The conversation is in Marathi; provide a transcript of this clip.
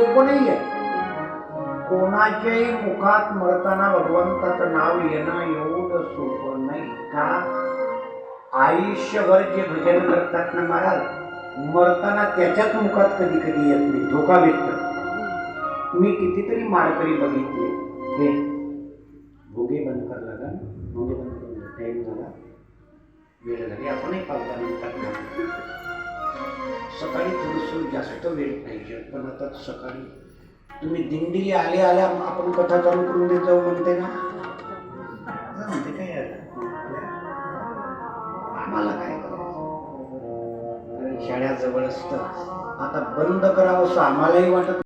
सोपं नाहीये. कोणाच्याही मुखात मरताना भगवंताचं नाव येणं एवढं सोपं नाही. का? आयुष्यभर जे भजन करतात ना महाराज, मरताना त्याच्याच मुखात कधी कधी येत नाही, धोका भेटत. मी कितीतरी माळकरी बघितले, हे भोगे बंद कर लागा, भोगे बंद कर, टाइम झाला, वेळ झाली, आपणही 5-10 मिनिटात. सकाळी थोडंसं जास्त वेळ पाहिजे, पण आता सकाळी तुम्ही दिंडी आले आल्या आपण कथा चालू करून देत जाऊ म्हणते ना, म्हणते काय आम्हाला काय करायचं, शाळा जवळ असतं, आता बंद करावं असं आम्हालाही वाटत